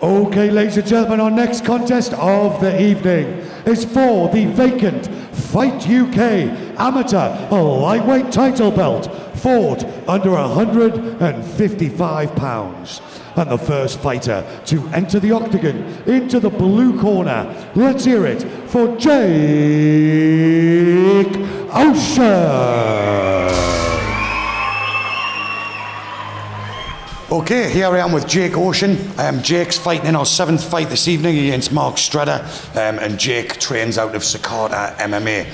Okay, ladies and gentlemen, our next contest of the evening is for the vacant Fight UK Amateur Lightweight title belt, fought under 155 pounds. And the first fighter to enter the octagon into the blue corner, let's hear it for Jake Ocean. Okay, here I am with Jake Ocean. Jake's fighting in our 7th fight this evening against Mark Stredder, and Jake trains out of Sakata MMA.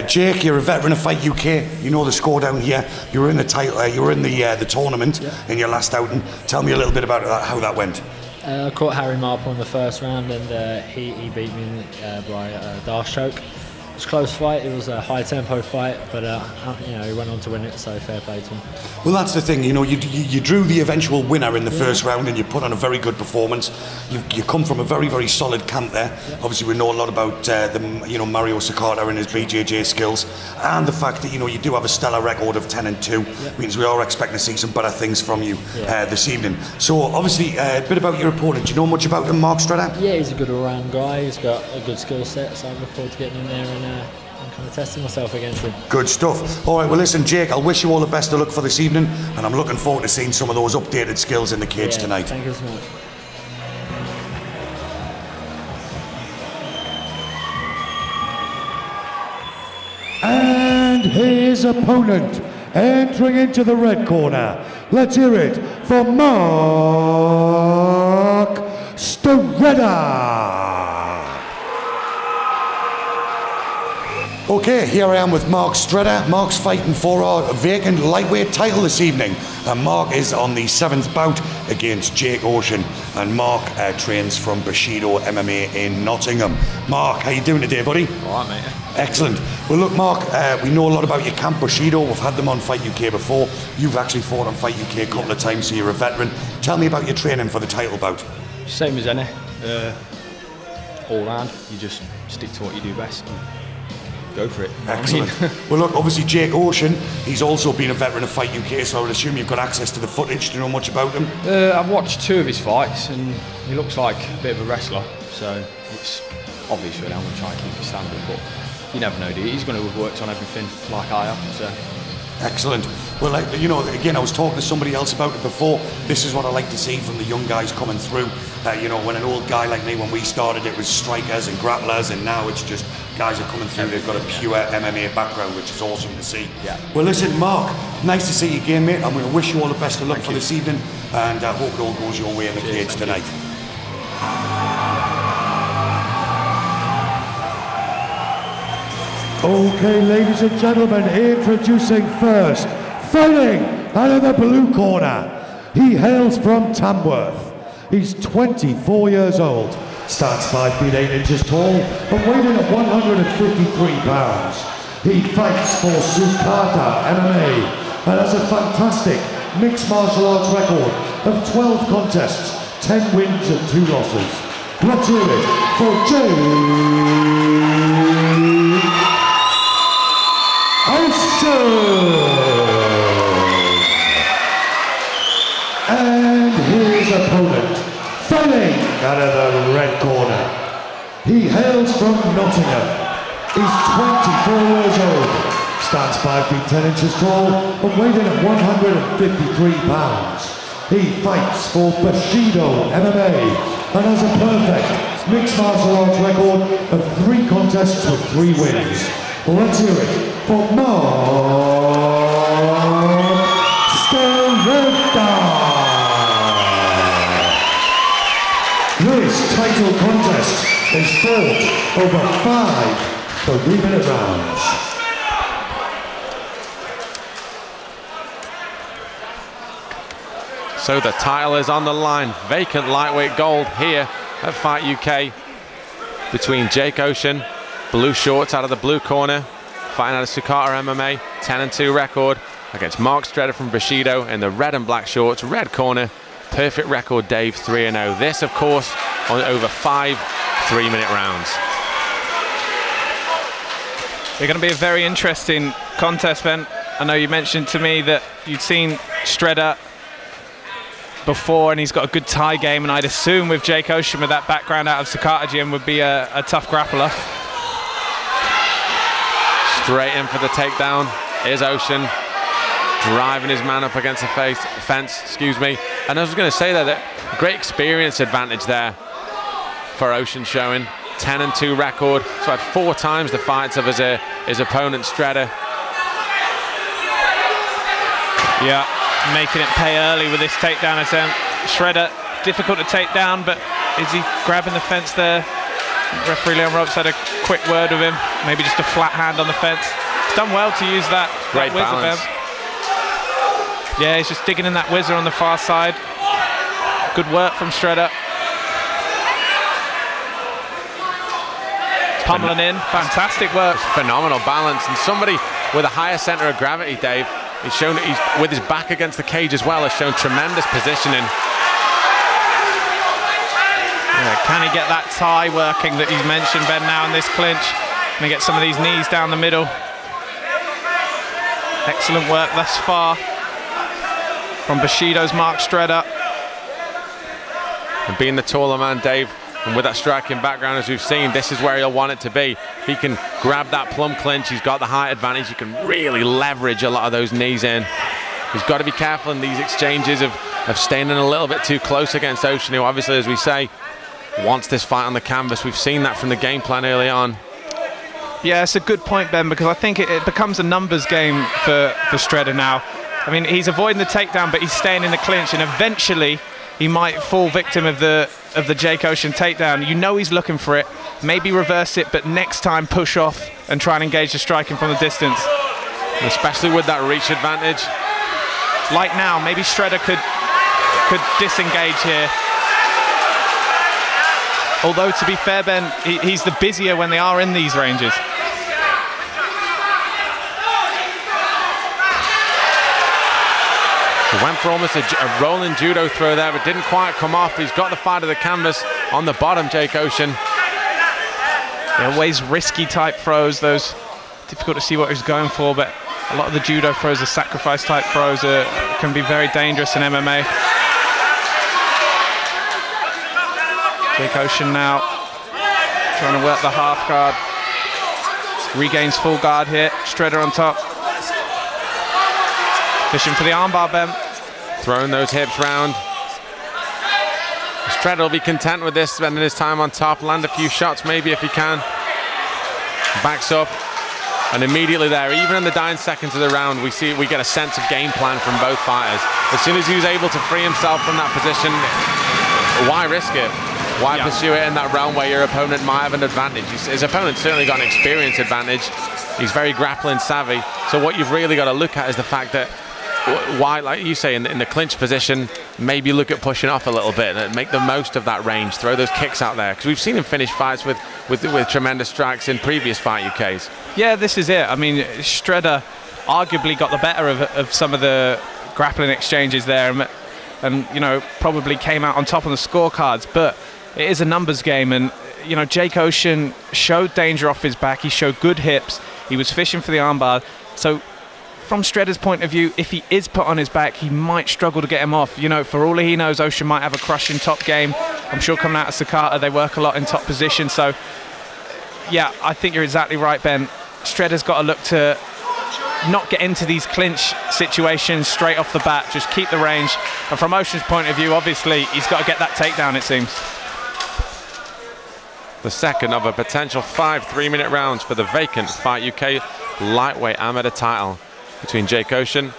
Jake, you're a veteran of Fight UK. You know the score down here. You were in the title. You were in the tournament in your last outing. Tell me a little bit about how that went. I caught Harry Marple in the first round, and he beat me by Darce choke. It was a close fight. It was a high tempo fight, but you know, he went on to win it, so fair play to him. Well, that's the thing. You know, you drew the eventual winner in the first round, and you put on a very good performance. You come from a very, very solid camp there. Obviously, we know a lot about Mario Sakata and his BJJ skills, and the fact that you do have a stellar record of 10-2 means we are expecting to see some better things from you this evening. So, obviously, a bit about your opponent. Do you know much about him, Mark Stredder? Yeah, he's a good all-round guy. He's got a good skill set, so I look forward to getting in there and kind of testing myself against him. Good stuff. All right, well, listen, Jake, I'll wish you all the best of luck for this evening, and I'm looking forward to seeing some of those updated skills in the cage tonight. Thank you so much. And his opponent entering into the red corner. Let's hear it for Mark Stredder. Okay, here I am with Mark Stredder. Mark's fighting for our vacant lightweight title this evening. And Mark is on the 7th bout against Jake Ocean. And Mark trains from Bushido MMA in Nottingham. Mark, how you doing today, buddy? All right, mate. Excellent. Well, look, Mark, we know a lot about your camp, Bushido. We've had them on Fight UK before. You've actually fought on Fight UK a couple of times, so you're a veteran. Tell me about your training for the title bout. Same as any. All round. You just stick to what you do best. Go for it. Excellent. Well, look, obviously Jake Ocean, he's also been a veteran of Fight UK, so I would assume you've got access to the footage. Do you know much about him? I've watched 2 of his fights, and he looks like a bit of a wrestler, so it's obvious that I'm going to try and keep his standard, but you never know, do you? He's going to have worked on everything like I have, so. Excellent. Well, again, I was talking to somebody else about it before. This is what I like to see from the young guys coming through. When an old guy like me, when we started, it was strikers and grapplers, and now it's just guys are coming through. They've got a pure MMA background, which is awesome to see. Yeah. Well, listen, Mark, nice to see you again, mate. I'm going to wish you all the best of luck for this evening, and I hope it all goes your way in the cage tonight. Okay, ladies and gentlemen, introducing first, fighting out of the blue corner. He hails from Tamworth. He's 24 years old, stands 5 feet 8 inches tall, and weighing in at 153 pounds. He fights for Sakata MMA and has a fantastic mixed martial arts record of 12 contests, 10 wins and 2 losses. Let's hear it for Jake and his opponent, fighting out of the red corner. He hails from Nottingham. He's 24 years old, stands 5 feet 10 inches tall, and weighing in at 153 pounds. He fights for Bushido MMA and has a perfect mixed martial arts record of 3 contests with 3 wins. Let's hear it for Mark Stredder. This title contest is fought over 5 3-minute rounds. So the title is on the line. Vacant lightweight gold here at Fight UK between Jake Ocean, blue shorts out of the blue corner, fighting out of Sakata MMA, 10-2 record, against Mark Stredder from Bushido in the red and black shorts, red corner, perfect record, Dave, 3-0. This, of course, on over 5 3-minute rounds. They're going to be a very interesting contest, Ben. I know you mentioned to me that you'd seen Stredder before, and he's got a good tie game, and I'd assume with Jake Ocean, with that background out of Sakata Gym, would be a tough grappler. Straight in for the takedown is Ocean, driving his man up against the fence, excuse me. And I was going to say that great experience advantage there for Ocean showing. 10-2 record, so had 4 times the fights of his opponent Stredder. Yeah, making it pay early with this takedown attempt. Stredder, difficult to take down, but is he grabbing the fence there? Referee Leon Roberts had a quick word with him, maybe just a flat hand on the fence. He's done well to use that great whizzer, balance. Yeah, he's just digging in that whizzer on the far side. Good work from Stredder. Pummeling in, fantastic work. Phenomenal balance, and somebody with a higher center of gravity, Dave. He's shown that he's with his back against the cage as well, has shown tremendous positioning. Yeah, can he get that tie working that he's mentioned, Ben, now in this clinch? Can he get some of these knees down the middle? Excellent work thus far from Bushido's Mark Stredder. And being the taller man, Dave, and with that striking background, as we've seen, this is where he'll want it to be. If he can grab that plumb clinch, he's got the height advantage. He can really leverage a lot of those knees in. He's got to be careful in these exchanges of staying in a little bit too close against Ocean, who obviously, as we say, wants this fight on the canvas. We've seen that from the game plan early on. Yeah, it's a good point, Ben, because I think it becomes a numbers game for Stredder now. I mean, he's avoiding the takedown, but he's staying in the clinch, and eventually he might fall victim of the Jake Ocean takedown. You know he's looking for it. Maybe reverse it, but next time push off and try and engage the striking from the distance. Especially with that reach advantage. Like now, maybe Stredder could disengage here. Although, to be fair, Ben, he's the busier when they are in these ranges. Went for almost a rolling judo throw there, but didn't quite come off. He's got the fight of the canvas on the bottom, Jake Ocean. They're always risky type throws, those. Difficult to see what he's going for, but a lot of the judo throws, the sacrifice type throws, can be very dangerous in MMA. Jake Ocean now trying to work the half guard. Regains full guard here. Stredder on top. Fishing for the armbar, Ben. Throwing those hips round. Stredder will be content with this, spending his time on top, land a few shots maybe if he can. Backs up, and immediately there, even in the dying seconds of the round, we get a sense of game plan from both fighters. As soon as he was able to free himself from that position, why risk it? Why pursue it in that realm where your opponent might have an advantage? His opponent's certainly got an experience advantage. He's very grappling savvy. So what you've really got to look at is the fact that why, like you say, in the clinch position, maybe look at pushing off a little bit and make the most of that range, throw those kicks out there, because we've seen him finish fights with tremendous strikes in previous fight UKs. Yeah, this is it. I mean, Stredder arguably got the better of some of the grappling exchanges there, and you know, probably came out on top on the scorecards, but it is a numbers game, and you know, Jake Ocean showed danger off his back. He showed good hips. He was fishing for the armbar. So from Stredder's point of view, if he is put on his back, he might struggle to get him off. You know, for all he knows, Ocean might have a crushing top game. I'm sure coming out of Sakata, they work a lot in top position. So, yeah, I think you're exactly right, Ben. Stredder's got to look to not get into these clinch situations straight off the bat, just keep the range. And from Ocean's point of view, obviously, he's got to get that takedown, it seems. The second of a potential 5 3-minute rounds for the vacant Fight UK lightweight amateur title between Jake Ocean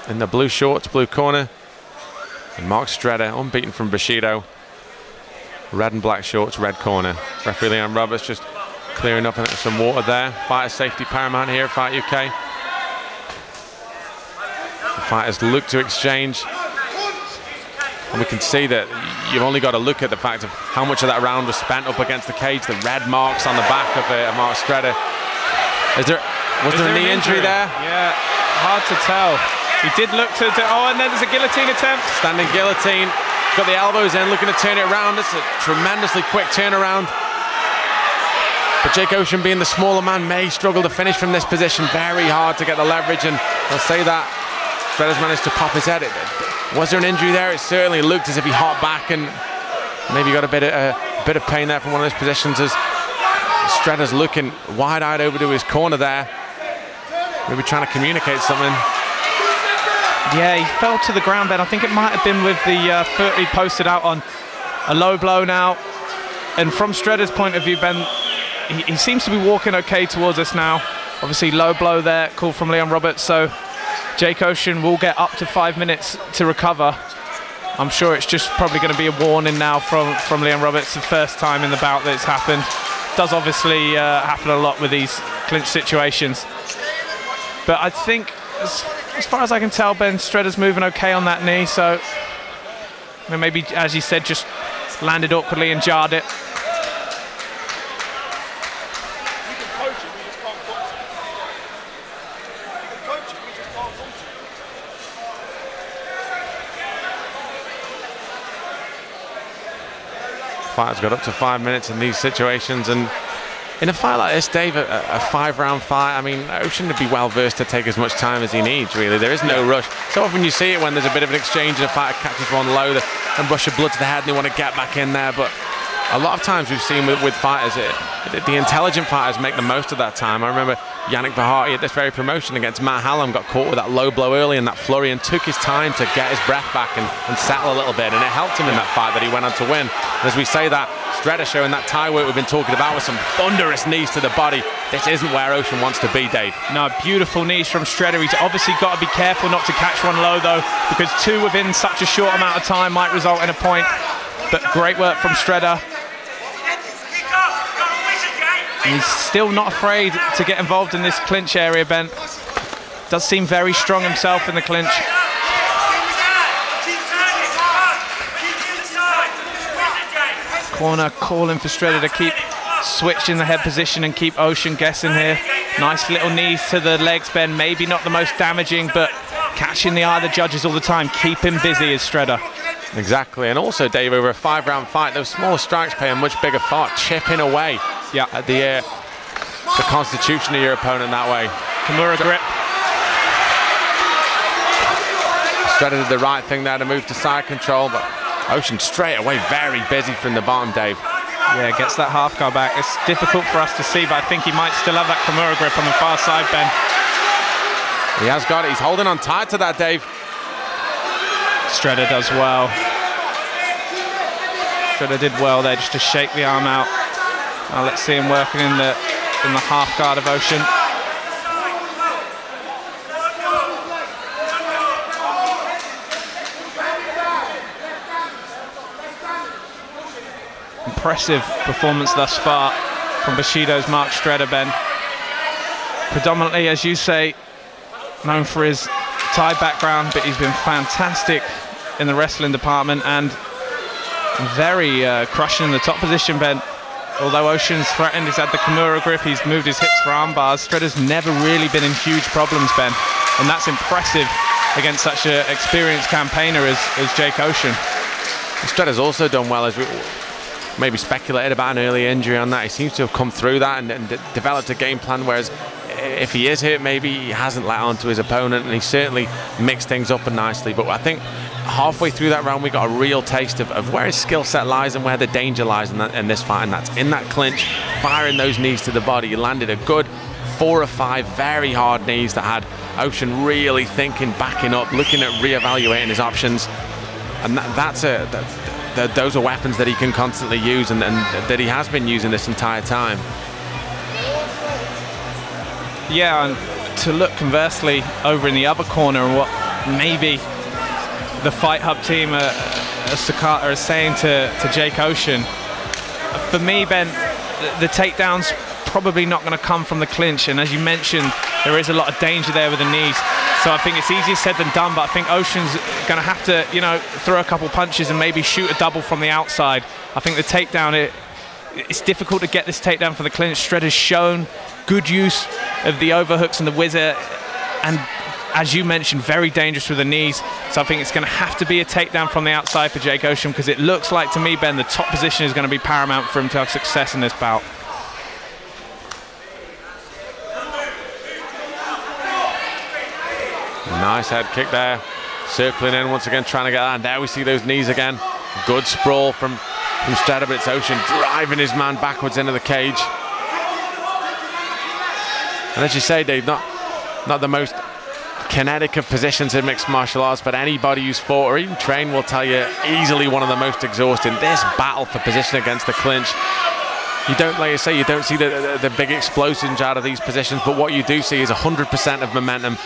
in the blue shorts, blue corner, and Mark Stredder, unbeaten from Bushido, red and black shorts, red corner. Referee Leon Roberts just clearing up some water there. Fighter safety paramount here at Fight UK. The fighters look to exchange, and we can see that you've only got to look at the fact of how much of that round was spent up against the cage, the red marks on the back of Mark Stredder. Was there a knee injury there? Yeah, hard to tell. He did look to oh, and then there's a guillotine attempt. Standing guillotine, got the elbows in, looking to turn it around. It's a tremendously quick turnaround. But Jake Ocean, being the smaller man, may struggle to finish from this position. Very hard to get the leverage, and I'll say that Stredder's managed to pop his head. Was there an injury there? It certainly looked as if he hopped back and maybe got a bit of pain there from one of those positions, as Stredder's looking wide-eyed over to his corner there. Maybe trying to communicate something. Yeah, he fell to the ground, Ben. I think it might have been with the foot he posted out on. A low blow now. And from Stredder's point of view, Ben, he seems to be walking okay towards us now. Obviously, low blow there, call from Leon Roberts. So Jake Ocean will get up to 5 minutes to recover. I'm sure it's just probably going to be a warning now from Leon Roberts, the first time in the bout that it's happened. Does obviously happen a lot with these clinch situations. But I think, as far as I can tell, Ben, Stredder's moving okay on that knee, so maybe, as you said, just landed awkwardly and jarred it. Fighter's got up to 5 minutes in these situations, and in a fight like this, Dave, a 5-round fight, I mean, Ocean would be well versed to take as much time as he needs, really. There is no rush. So often you see it when there's a bit of an exchange and a fighter catches one low and rush of blood to the head and they want to get back in there. But a lot of times we've seen with fighters, the intelligent fighters make the most of that time. I remember Yannick Bahati at this very promotion against Matt Hallam got caught with that low blow early in that flurry and took his time to get his breath back and settle a little bit, and it helped him in that fight that he went on to win. And as we say that, Stredder showing that tie work we've been talking about with some thunderous knees to the body. This isn't where Ocean wants to be, Dave. No, beautiful knees from Stredder. He's obviously got to be careful not to catch one low, though, because two within such a short amount of time might result in a point. But great work from Stredder. And he's still not afraid to get involved in this clinch area, Ben. Does seem very strong himself in the clinch. Corner calling for Stredder to keep switched in the head position and keep Ocean guessing here. Nice little knees to the legs, Ben. Maybe not the most damaging, but catching the eye of the judges all the time. Keep him busy as Stredder. Exactly, and also, Dave, over a 5-round fight, those smaller strikes play a much bigger part, chipping away at the constitution of your opponent that way. Kimura grip. Stredder did the right thing there to move to side control, but Ocean straight away very busy from the bottom, Dave. Yeah, gets that half guard back. It's difficult for us to see, but I think he might still have that Kimura grip on the far side, Ben. He has got it. He's holding on tight to that, Dave. Stredder does well. Stredder did well there just to shake the arm out. Now let's see him working in the half guard of Ocean. Impressive performance thus far from Bushido's Mark Stredder, Ben. Predominantly, as you say, known for his Thai background, but he's been fantastic in the wrestling department and very crushing in the top position, Ben. Although Ocean's threatened, he's had the Kimura grip, he's moved his hips for arm bars. Stredder's never really been in huge problems, Ben, and that's impressive against such an experienced campaigner as Jake Ocean. Stredder's also done well, as we maybe speculated about an early injury on that. He seems to have come through that and developed a game plan, whereas if he is hit, maybe he hasn't let on to his opponent, and he certainly mixed things up nicely. But I think halfway through that round we got a real taste of where his skill set lies and where the danger lies in this fight, and that's in that clinch, firing those knees to the body. He landed a good 4 or 5 very hard knees that had Ocean really thinking, backing up, looking at re-evaluating his options, and those are weapons that he can constantly use and that he has been using this entire time. Yeah, and to look conversely over in the other corner and what maybe the Fight Hub team, Sakata, is saying to Jake Ocean. For me, Ben, the takedown's probably not going to come from the clinch, and as you mentioned, there is a lot of danger there with the knees. So I think it's easier said than done, but I think Ocean's going to have to, throw a couple punches and maybe shoot a double from the outside. I think the takedown, it's difficult to get this takedown from the clinch. Stredder's shown good use of the overhooks and the whizzer, and as you mentioned, very dangerous with the knees. So I think it's going to have to be a takedown from the outside for Jake Ocean, because it looks like to me, Ben, the top position is going to be paramount for him to have success in this bout. Nice head kick there. Circling in once again, trying to get that. And there we see those knees again. Good sprawl from Stredder, but it's Ocean driving his man backwards into the cage. And as you say, Dave, not the most kinetic of positions in mixed martial arts, but anybody who's fought or even trained will tell you easily one of the most exhausting. This battle for position against the clinch, you don't, like you say, you don't see the big explosions out of these positions, but what you do see is 100% of momentum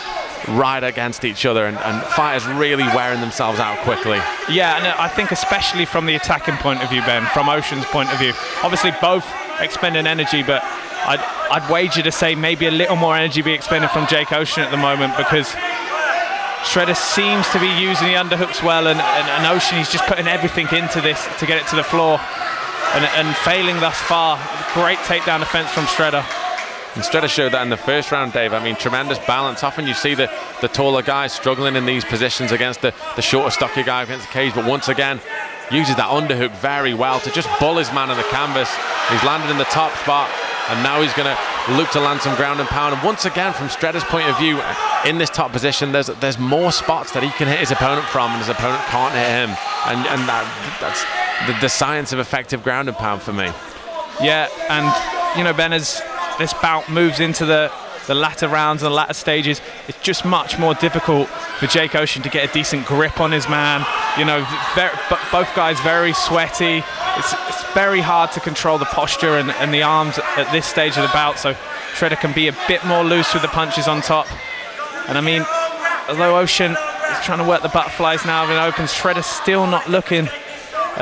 right against each other, and fighters really wearing themselves out quickly. Yeah, and I think especially from the attacking point of view, Ben, from Ocean's point of view, obviously both expending energy, but I'd wager to say maybe a little more energy be expended from Jake Ocean at the moment, because Stredder seems to be using the underhooks well, and Ocean, he's just putting everything into this to get it to the floor, and failing thus far. Great takedown defense from Stredder. And Stredder showed that in the first round, Dave. I mean, tremendous balance. Often you see the taller guys struggling in these positions against the shorter, stockier guy against the cage, but once again, uses that underhook very well to just bull his man on the canvas. He's landed in the top spot, and now he's going to look to land some ground and pound. And once again, from Stredder's point of view, in this top position, there's more spots that he can hit his opponent from, and his opponent can't hit him. And that's the science of effective ground and pound for me. Yeah, and you know, Ben, as this bout moves into the latter rounds and the latter stages, it's just much more difficult for Jake Ocean to get a decent grip on his man. You know, both guys very sweaty. It's very hard to control the posture and the arms at this stage of the bout, so Stredder can be a bit more loose with the punches on top. And I mean, although Ocean is trying to work the butterflies now of an open, Stredder still not looking,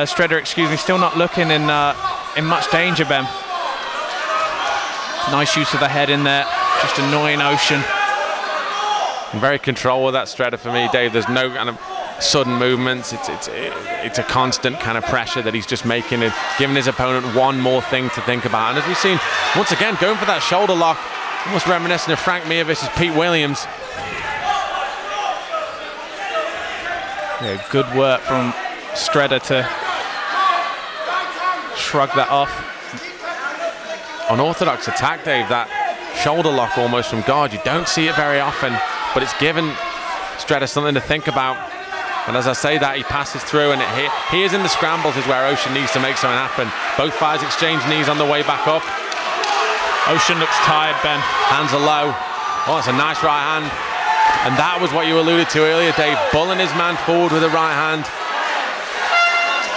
still not looking in much danger, Ben. Nice use of the head in there, just annoying Ocean. Very control with that Stredder for me, Dave. There's no kind of sudden movements. It's a constant kind of pressure that he's just making and giving his opponent one more thing to think about. And as we've seen, once again, going for that shoulder lock, almost reminiscent of Frank Mir versus Pete Williams. Yeah, good work from Stredder to shrug that off. Unorthodox attack, Dave, that shoulder lock almost from guard. You don't see it very often, but it's given Stredder something to think about. And as I say that, he passes through, and he is in the scrambles is where Ocean needs to make something happen. Both fighters exchange knees on the way back up. Ocean looks tired, Ben. Hands are low. Oh, it's a nice right hand. And that was what you alluded to earlier, Dave. Bulling his man forward with a right hand.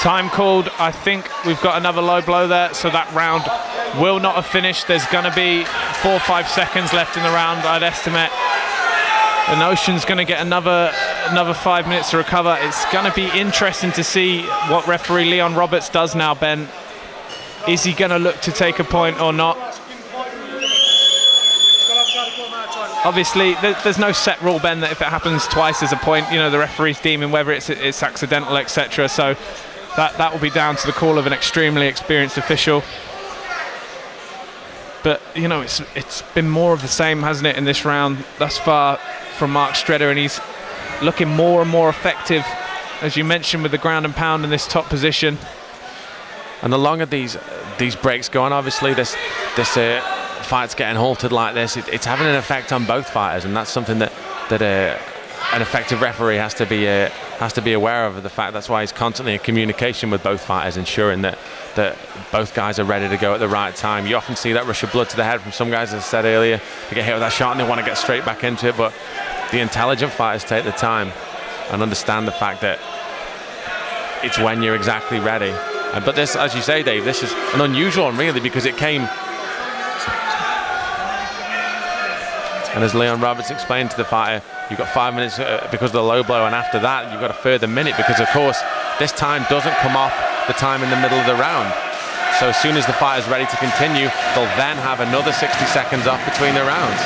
Time called. I think we've got another low blow there, so that round will not have finished. There's going to be 4 or 5 seconds left in the round, I'd estimate. And Ocean's going to get another 5 minutes to recover. It's going to be interesting to see what referee Leon Roberts does now, Ben. Is he going to look to take a point or not? Obviously, there's no set rule, Ben, that if it happens twice there's a point. You know, the referee's deeming whether it's accidental, etc. So that will be down to the call of an extremely experienced official. But, you know, it's been more of the same, hasn't it, in this round thus far from Mark Stredder, and he's looking more and more effective, as you mentioned, with the ground and pound in this top position. And the longer these breaks go on, obviously this fight's getting halted like this, it's having an effect on both fighters, and that's something that an effective referee has to be aware of the fact. That's why he's constantly in communication with both fighters, ensuring that both guys are ready to go at the right time. You often see that rush of blood to the head from some guys, as I said earlier. They get hit with that shot and they want to get straight back into it, but the intelligent fighters take the time and understand the fact that it's when you're exactly ready. But this, as you say, Dave, this is an unusual one, really, because it came, and as Leon Roberts explained to the fighter, you've got 5 minutes because of the low blow, and after that you've got a further minute, because of course this time doesn't come off the time in the middle of the round. So as soon as the fighter's ready to continue, they'll then have another 60 seconds off between the rounds.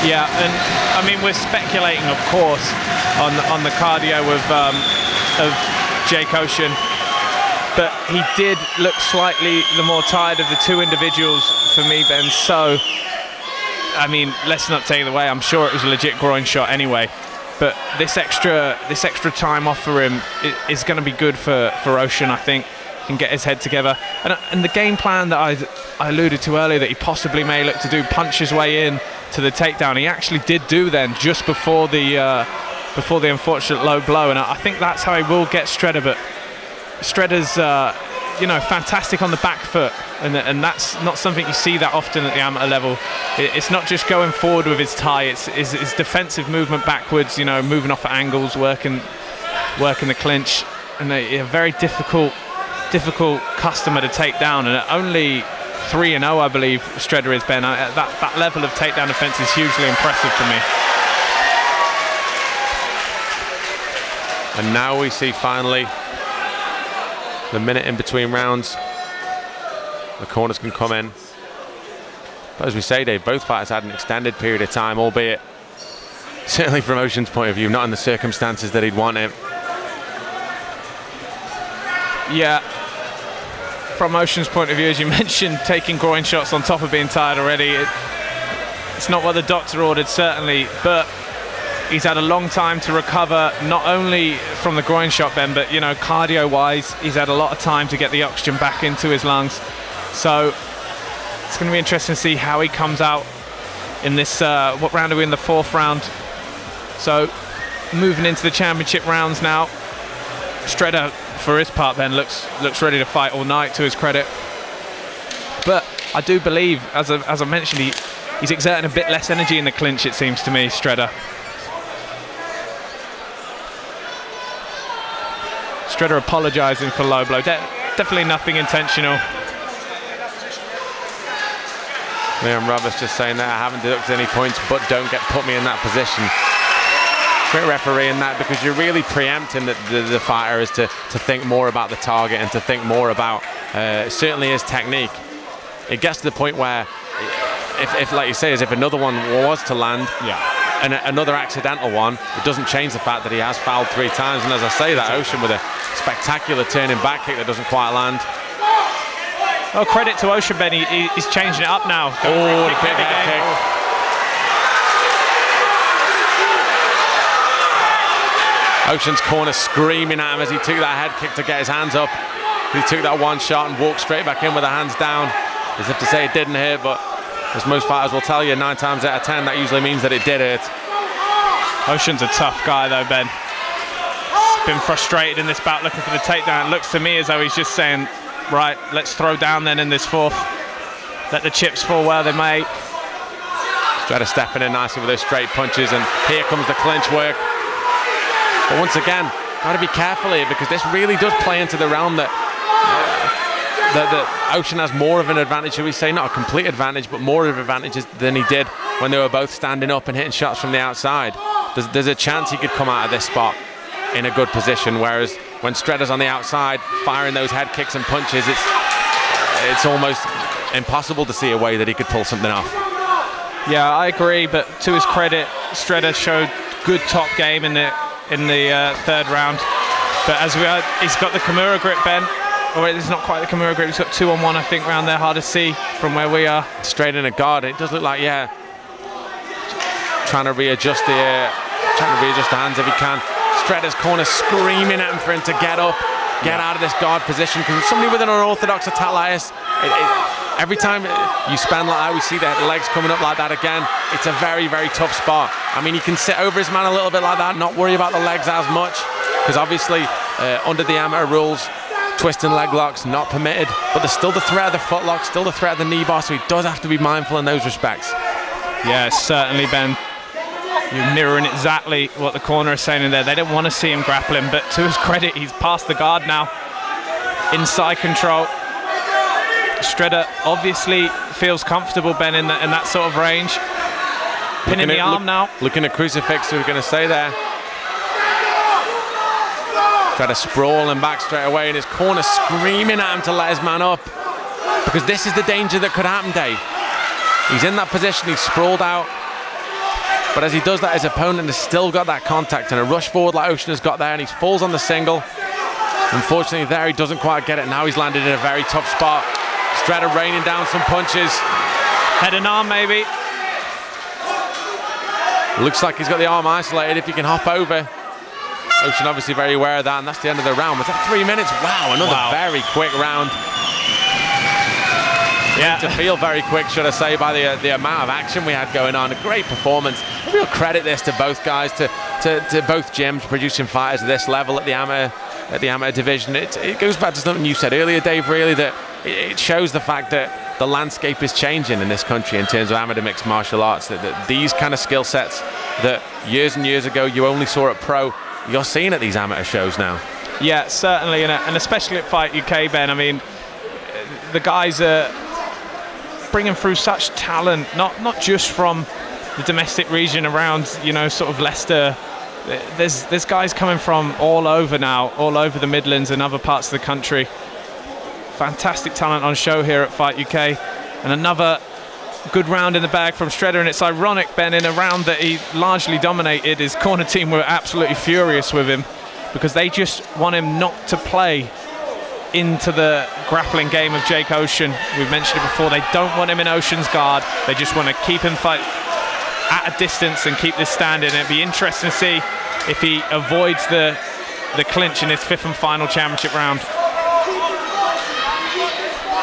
Yeah, and I mean, we're speculating, of course, on the cardio of Jake Ocean, but he did look slightly the more tired of the two individuals for me, Ben. So I mean, let's not take it away. I'm sure it was a legit groin shot anyway. But this extra time off for him is going to be good for Ocean, I think. He can get his head together. And the game plan that I alluded to earlier, that he possibly may look to do, punch his way in to the takedown, he actually did do then just before the before the unfortunate low blow, and I think that's how he will get Stredder. But Stredder's fantastic on the back foot, and that's not something you see that often at the amateur level. It's not just going forward with his tie, it's his defensive movement backwards, moving off at angles, working the clinch, and a very difficult customer to take down. And at only 3-0, I believe Stredder is, Ben. That level of takedown defense is hugely impressive for me. And now we see finally the minute in between rounds. The corners can come in. But as we say, Dave, both fighters had an extended period of time, albeit certainly from Ocean's point of view, not in the circumstances that he'd want it. Yeah, from Ocean's point of view, as you mentioned, taking groin shots on top of being tired already, it's not what the doctor ordered, certainly, but he's had a long time to recover, not only from the groin shot, Ben, but cardio-wise, he's had a lot of time to get the oxygen back into his lungs. So it's going to be interesting to see how he comes out in this. What round are we in? The 4th round. So moving into the championship rounds now. Stredder, for his part, then looks ready to fight all night, to his credit. But I do believe, as I mentioned, he's exerting a bit less energy in the clinch, it seems to me, Stredder. Stredder apologising for low blow. Definitely nothing intentional. Leon Roberts just saying that I haven't deducted any points, but don't put me in that position. Great referee in that, because you're really preempting the fighter is to think more about the target and to think more about certainly his technique. It gets to the point where if like you say, as if another one was to land, and another accidental one, it doesn't change the fact that he has fouled 3 times. And as I say, that Ocean with a spectacular turning back kick that doesn't quite land. Oh, credit to Ocean, Ben. He's changing it up now. Oh, big head kick. Ocean's corner screaming at him as he took that head kick to get his hands up. He took that one shot and walked straight back in with the hands down, as if to say it didn't hurt, but as most fighters will tell you, 9 times out of 10, that usually means that it did hurt. Ocean's a tough guy, though, Ben. He's been frustrated in this bout looking for the takedown. It looks to me as though he's just saying, right, let's throw down then in this 4th. Let the chips fall where they may. Stredder stepping in nicely with those straight punches, and here comes the clinch work. But once again, got to be careful here, because this really does play into the realm that Ocean has more of an advantage, shall we say, not a complete advantage, but more of an advantage than he did when they were both standing up and hitting shots from the outside. There's a chance he could come out of this spot in a good position, whereas when Stredder's on the outside firing those head kicks and punches, it's almost impossible to see a way that he could pull something off. Yeah, I agree, but to his credit, Stredder showed good top game in the 3rd round. But as we heard, he's got the Kimura grip, Ben. Or it's not quite the Kimura grip, he's got 2-on-1, I think, round there, hard to see from where we are. Straight in a guard, it does look like, trying to readjust the hands if he can. Stredder's corner screaming at him for him to get up, get out of this guard position, because somebody with an unorthodox attack like this, every time you spend like that, we see the legs coming up like that again, it's a very, very tough spot. I mean, he can sit over his man a little bit like that, not worry about the legs as much, because obviously under the amateur rules, twisting leg locks not permitted, but there's still the threat of the foot lock, still the threat of the knee bar, so he does have to be mindful in those respects. Yeah, certainly, Ben. You're mirroring exactly what the corner is saying in there. They don't want to see him grappling, but to his credit, he's past the guard now. Inside control. Stredder obviously feels comfortable, Ben, in that sort of range. Pinning the arm now. Looking at crucifix, we're going to say there. Try to sprawl him back straight away, and his corner screaming at him to let his man up, because this is the danger that could happen, Dave. He's in that position, he's sprawled out, but as he does that, his opponent has still got that contact, and a rush forward like Ocean has got there, and he falls on the single. Unfortunately there, he doesn't quite get it. Now he's landed in a very tough spot. Stredder raining down some punches. Head and arm, maybe. Looks like he's got the arm isolated if he can hop over. Ocean obviously very aware of that, and that's the end of the round. Was that 3 minutes? Wow, another very quick round. Yeah, to feel very quick, should I say, by the amount of action we had going on. A great performance. We'll credit this to both guys to to both gyms producing fighters at this level at the amateur division. It goes back to something you said earlier, Dave, really, that it shows the fact that the landscape is changing in this country in terms of amateur mixed martial arts, that these kind of skill sets that years and years ago you only saw at pro, you're seeing at these amateur shows now. Yeah, certainly, and especially at Fight UK, Ben. I mean, the guys are bringing through such talent, not just from the domestic region around, you know, sort of Leicester. There's guys coming from all over now, all over the Midlands and other parts of the country. Fantastic talent on show here at Fight UK, and another good round in the bag from Stredder. And it's ironic, Ben, in a round that he largely dominated, his corner team were absolutely furious with him because they just want him not to play into the grappling game of Jake Ocean. We've mentioned it before, they don't want him in Ocean's guard, they just want to keep him fight at a distance and keep this standing. It'd be interesting to see if he avoids the clinch in his 5th and final championship round.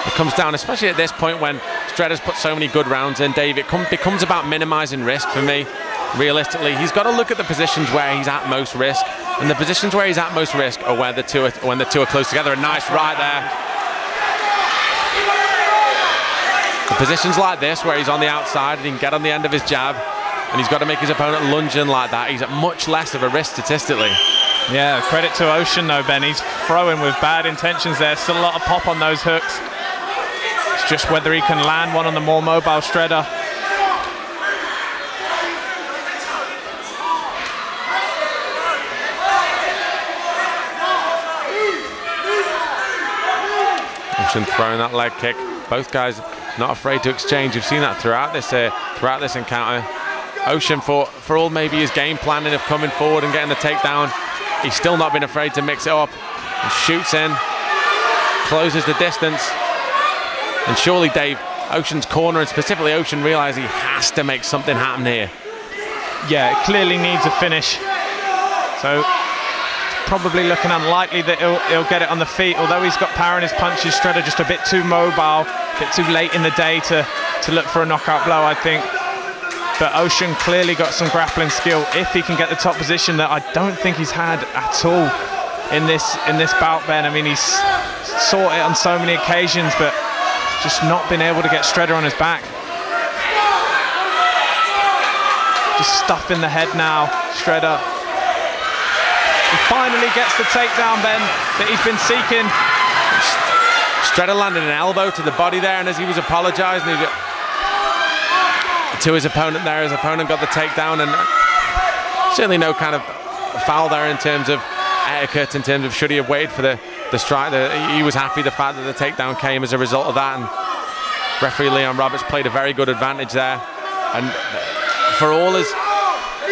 It comes down, especially at this point when Stredder's put so many good rounds in, Dave, it becomes about minimising risk for me. Realistically, he's got to look at the positions where he's at most risk, and the positions where he's at most risk are when the two are close together. A nice right there. The positions like this, where he's on the outside and he can get on the end of his jab, and he's got to make his opponent lunge in like that, he's at much less of a risk statistically. Yeah, credit to Ocean though, Ben. He's throwing with bad intentions there. Still a lot of pop on those hooks. It's just whether he can land one on the more mobile Stredder. Ocean throwing that leg kick. Both guys not afraid to exchange. You've seen that throughout this encounter. Ocean, for all maybe his game planning of coming forward and getting the takedown, he's still not been afraid to mix it up and shoots in, closes the distance. And surely, Dave, Ocean's corner, and specifically Ocean, realises he has to make something happen here. Yeah, it clearly needs a finish. So it's probably looking unlikely that he'll get it on the feet, although he's got power in his punches. Stredder just a bit too mobile, a bit too late in the day to look for a knockout blow, I think. But Ocean clearly got some grappling skill if he can get the top position that I don't think he's had at all in this bout, Ben. I mean, he's sought it on so many occasions, but just not been able to get Stredder on his back. Just stuff in the head now, Stredder. He finally gets the takedown, Ben, that he's been seeking. Stredder landed an elbow to the body there, and as he was apologising to his opponent there, his opponent got the takedown, and certainly no kind of foul there in terms of etiquette, in terms of should he have waited for the strike. He was happy the fact that the takedown came as a result of that, and referee Leon Roberts played a very good advantage there. And for all his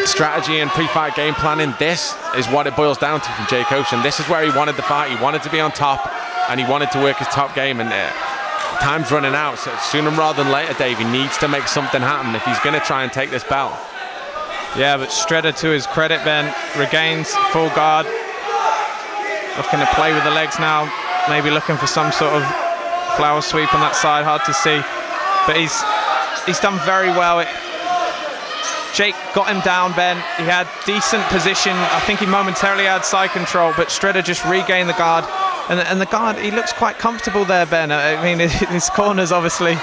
strategy and pre-fight game planning, this is what it boils down to from Jake Ocean. This is where he wanted the fight. He wanted to be on top, and he wanted to work his top game, and time's running out, so sooner rather than later, Dave, he needs to make something happen if he's going to try and take this belt. Yeah, but Stredder, to his credit, Ben, regains full guard. Looking to play with the legs now, maybe looking for some sort of flower sweep on that side, hard to see. But he's done very well. Jake got him down, Ben. He had decent position. I think he momentarily had side control, but Stredder just regained the guard. And the guard, he looks quite comfortable there, Ben. I mean, his corners, obviously,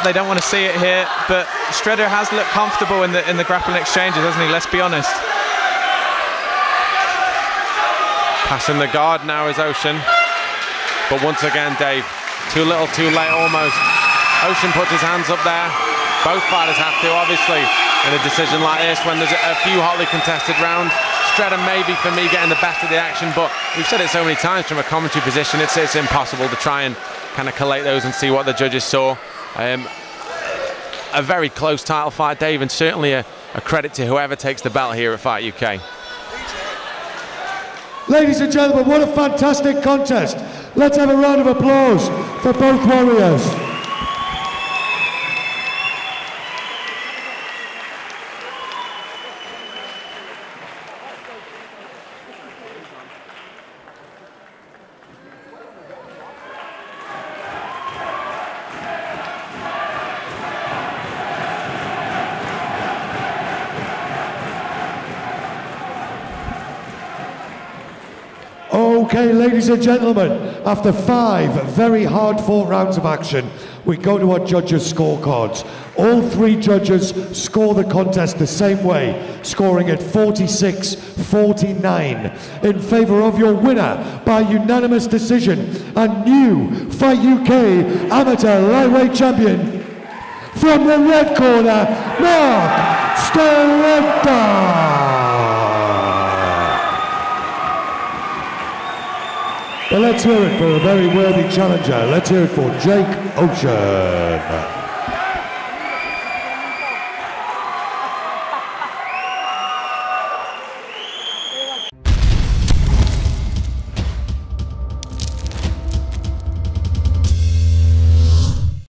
they don't want to see it here, but Stredder has looked comfortable in the grappling exchanges, hasn't he? Let's be honest. Passing the guard now is Ocean. But once again, Dave, too little, too late almost. Ocean puts his hands up there. Both fighters have to, obviously, in a decision like this, when there's a few hotly contested rounds. Stredder maybe, for me, getting the best of the action, but we've said it so many times from a commentary position, it's impossible to try and kind of collate those and see what the judges saw. A very close title fight, Dave, and certainly a credit to whoever takes the belt here at Fight UK. Ladies and gentlemen, what a fantastic contest. Let's have a round of applause for both warriors. Okay, ladies and gentlemen, after 5 very hard-fought rounds of action, we go to our judges' scorecards. All 3 judges score the contest the same way, scoring it 46-49 in favour of your winner by unanimous decision and new Fight UK Amateur Lightweight Champion from the red corner, Mark Stredder. Well, let's hear it for a very worthy challenger. Let's hear it for Jake Ocean.